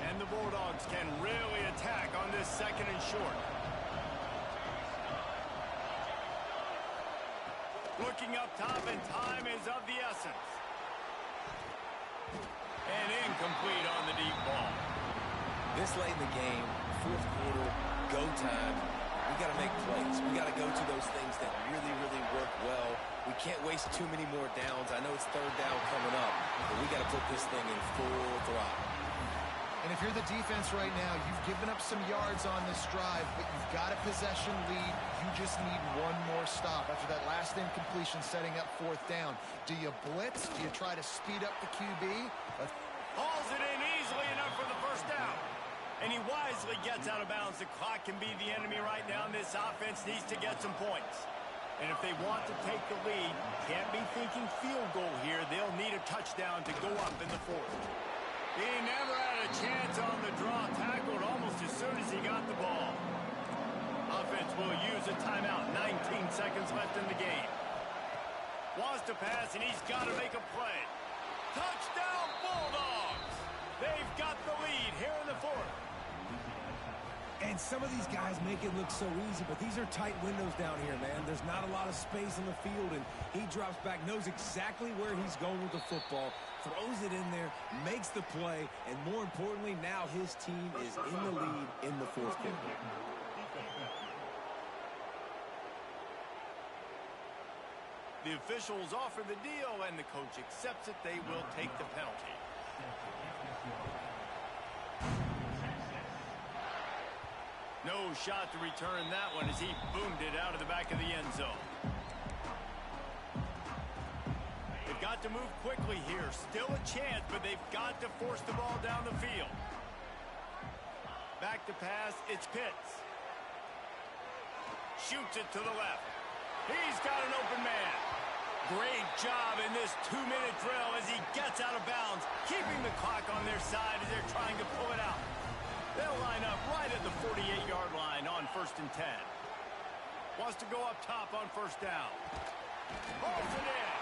And the Bulldogs can really attack on this second and short. Looking up top, and time is of the essence. And incomplete on the deep ball. This late in the game, fourth quarter, go time. We got to make plays. We got to go to those things that really, really work well. We can't waste too many more downs. I know it's third down coming up, but we got to put this thing in full throttle. And if you're the defense right now, you've given up some yards on this drive, but you've got a possession lead. You just need one more stop after that last incompletion setting up fourth down. Do you blitz? Do you try to speed up the QB? Hauls it in easily enough for the first down. And he wisely gets out of bounds. The clock can be the enemy right now, and this offense needs to get some points. And if they want to take the lead, can't be thinking field goal here. They'll need a touchdown to go up in the fourth. He never had a chance on the draw, tackled almost as soon as he got the ball. Offense will use a timeout, 19 seconds left in the game. Wants to pass, and he's got to make a play. Touchdown, Bulldogs! They've got the lead here in the fourth. And some of these guys make it look so easy, but these are tight windows down here, man. There's not a lot of space in the field, and he drops back, knows exactly where he's going with the football, throws it in there, makes the play, and more importantly, now his team is in the lead in the fourth quarter. The officials offer the deal, and the coach accepts it. They will take the penalty. No shot to return that one as he boomed it out of the back of the end zone. They've got to move quickly here. Still a chance, but they've got to force the ball down the field. Back to pass, it's Pitts. Shoots it to the left. He's got an open man. Great job in this 2-minute drill as he gets out of bounds, keeping the clock on their side as they're trying to pull it out. They'll line up right at the 48-yard line on 1st and 10. Wants to go up top on first down. Holds it in.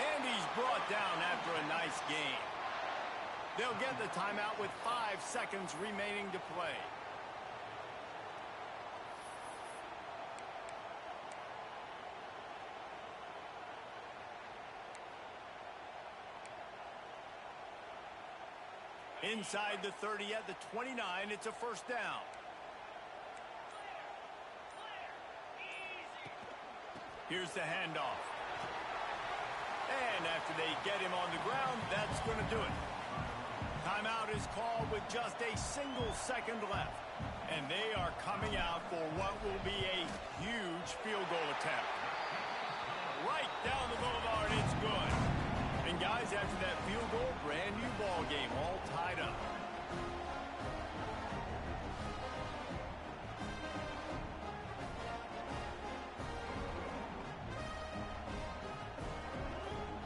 And he's brought down after a nice game. They'll get the timeout with 5 seconds remaining to play. Inside the 30 at the 29, it's a first down. Here's the handoff. And after they get him on the ground, that's going to do it. Timeout is called with just a single second left. And they are coming out for what will be a huge field goal attempt. Right down the boulevard, it's good. And guys, after that field goal, brand new ball game, all tied up.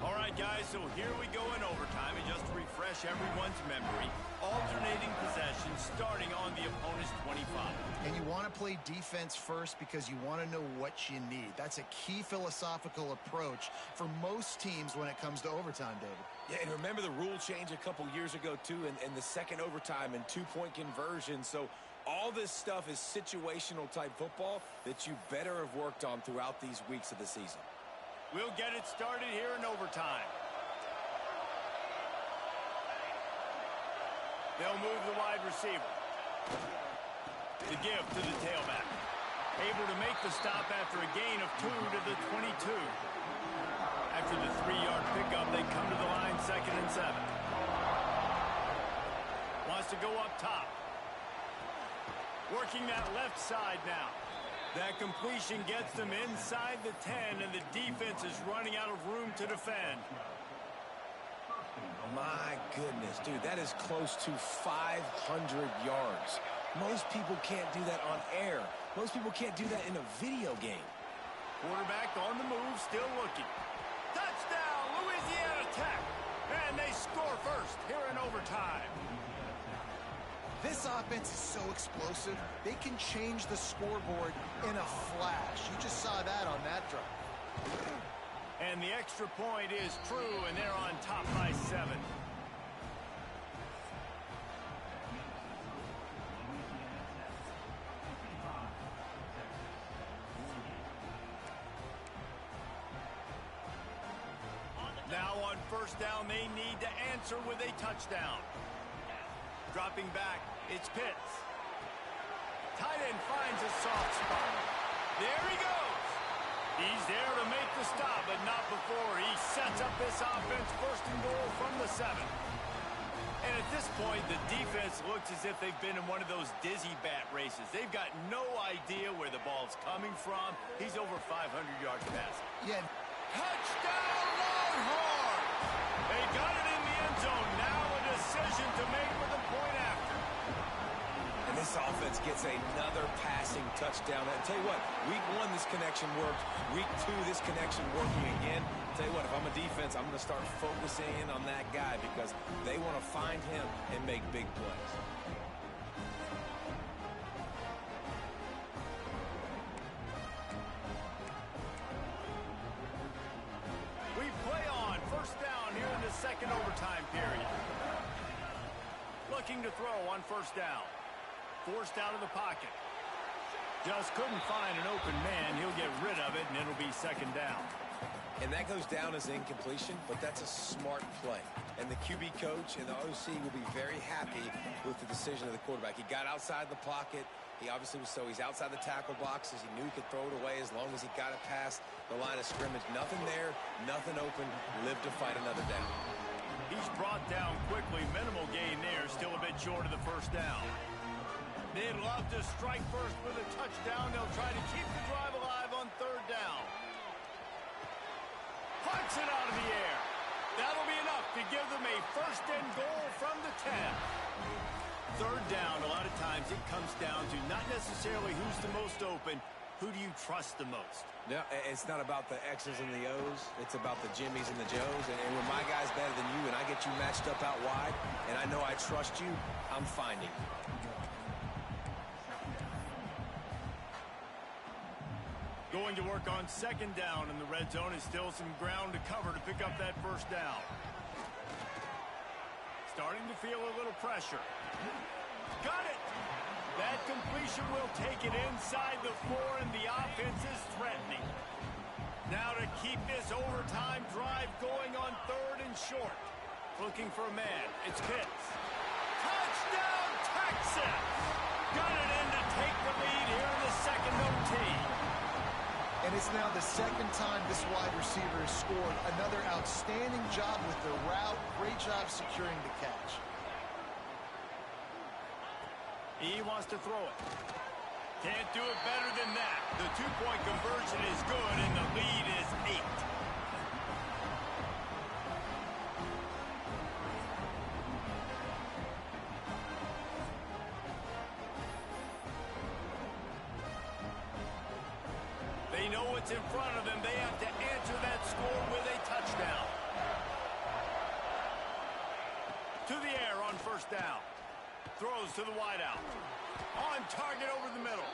All right, guys, so here we go in overtime, and just to refresh everyone's memory, alternating possession starting on the opponent's 25. And you want to play defense first because you want to know what you need. That's a key philosophical approach for most teams when it comes to overtime, David. Yeah, and remember the rule change a couple years ago, too, and the second overtime and two-point conversion. So all this stuff is situational type football that you better have worked on throughout these weeks of the season. We'll get it started here in overtime. They'll move the wide receiver. The give to the tailback. Able to make the stop after a gain of 2 to the 22. After the 3-yard pickup, they come to the line 2nd and 7. Wants to go up top. Working that left side now. That completion gets them inside the 10, and the defense is running out of room to defend. My goodness, dude, that is close to 500 yards. Most people can't do that on air. Most people can't do that in a video game. Quarterback on the move, still looking. Touchdown, Louisiana Tech. And they score first here in overtime. This offense is so explosive, they can change the scoreboard in a flash. You just saw that on that drive. And the extra point is true, and they're on top by 7. Now on first down, they need to answer with a touchdown. Dropping back, it's Pitts. Tight end finds a soft spot. There he goes. He's there to make the stop, but not before he sets up this offense first and goal from the 7. And at this point, the defense looks as if they've been in one of those dizzy bat races. They've got no idea where the ball's coming from. He's over 500 yards passing. Yeah. Touchdown, Longhorns! They got it in the end zone. Now a decision to make with a point after. And this offense gets another passing touchdown. I'll tell you what, week 1, this connection worked. Week 2, this connection working again. I'll tell you what, if I'm a defense, I'm going to start focusing in on that guy because they want to find him and make big plays. We play on first down here in the second overtime period. Looking to throw on first down. Forced out of the pocket. Just couldn't find an open man. He'll get rid of it, and it'll be second down. And that goes down as incompletion, but that's a smart play. And the QB coach and the OC will be very happy with the decision of the quarterback. He got outside the pocket. He obviously was he's outside the tackle boxes. He knew he could throw it away as long as he got it past the line of scrimmage. Nothing there, nothing open. Live to fight another down. He's brought down quickly. Minimal gain there. Still a bit short of the first down. They'd love to strike first with a touchdown. They'll try to keep the drive alive on third down. Punts it out of the air. That'll be enough to give them a first and goal from the 10. Third down, a lot of times it comes down to not necessarily who's the most open, who do you trust the most? No, it's not about the X's and the O's. It's about the Jimmies and the Joes. And when my guy's better than you and I get you matched up out wide and I know I trust you, I'm finding you. Going to work on second down in the red zone. Is still some ground to cover to pick up that first down. Starting to feel a little pressure. Got it! That completion will take it inside the 4, and the offense is threatening. Now to keep this overtime drive going on third and short. Looking for a man. It's Pitts. Touchdown, Texas! Got it in to take the lead here in the second OT. And it's now the second time this wide receiver has scored. Another outstanding job with the route. Great job securing the catch. He wants to throw it. Can't do it better than that. The two-point conversion is good, and the lead is 8. They know what's in front of them. They have to answer that score with a touchdown. To the air on first down. Throws to the wideout. On target over the middle.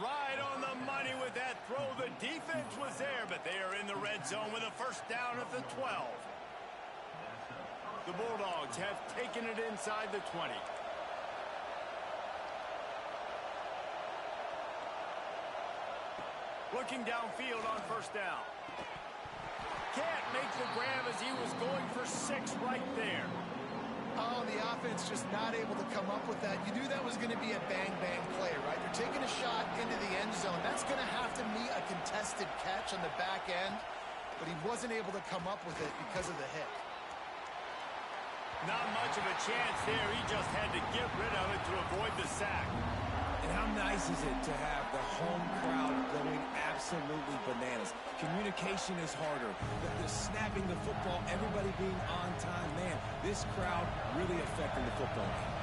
Right on the money with that throw. The defense was there, but they are in the red zone with a first down at the 12. The Bulldogs have taken it inside the 20. Looking downfield on first down. Can't make the grab as he was going for 6 right there. Oh, the offense just not able to come up with that. You knew that was going to be a bang-bang play, right? You're taking a shot into the end zone. That's going to have to be a contested catch on the back end, but he wasn't able to come up with it because of the hit. Not much of a chance there. He just had to get rid of it to avoid the sack. And how nice is it to have the home crowd going absolutely bananas? Communication is harder. The snapping the football, everybody being on time. Man, this crowd really affecting the football game.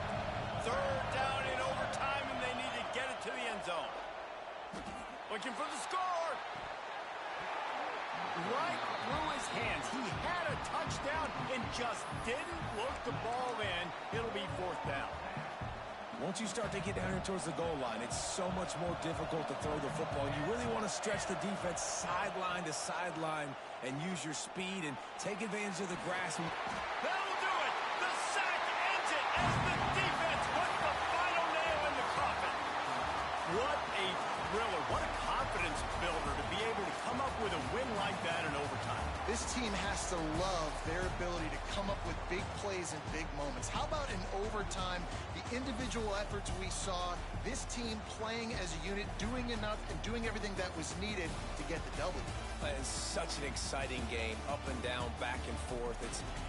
Third down in overtime, and they need to get it to the end zone. Looking for the score. Right through his hands. He had a touchdown and just didn't look the ball in. It'll be fourth down. Once you start to get down here towards the goal line, it's so much more difficult to throw the football. You really want to stretch the defense sideline to sideline and use your speed and take advantage of the grass. That'll do it. The sack ends it as the defense puts the final nail in the coffin. What a thriller. What a confidence builder to be able to come up with a win like that in overtime. This team has to love their ability to come up with big plays and big moments. How about in overtime, the individual efforts we saw, this team playing as a unit, doing enough and doing everything that was needed to get the W. It's such an exciting game, up and down, back and forth.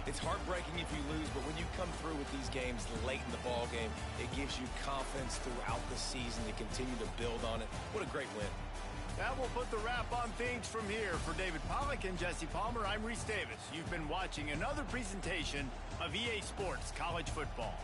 It's heartbreaking if you lose, but when you come through with these games late in the ball game, it gives you confidence throughout the season to continue to build on it. What a great win. That will put the wrap on things from here. For David Pollack and Jesse Palmer, I'm Reese Davis. You've been watching another presentation of EA Sports College Football.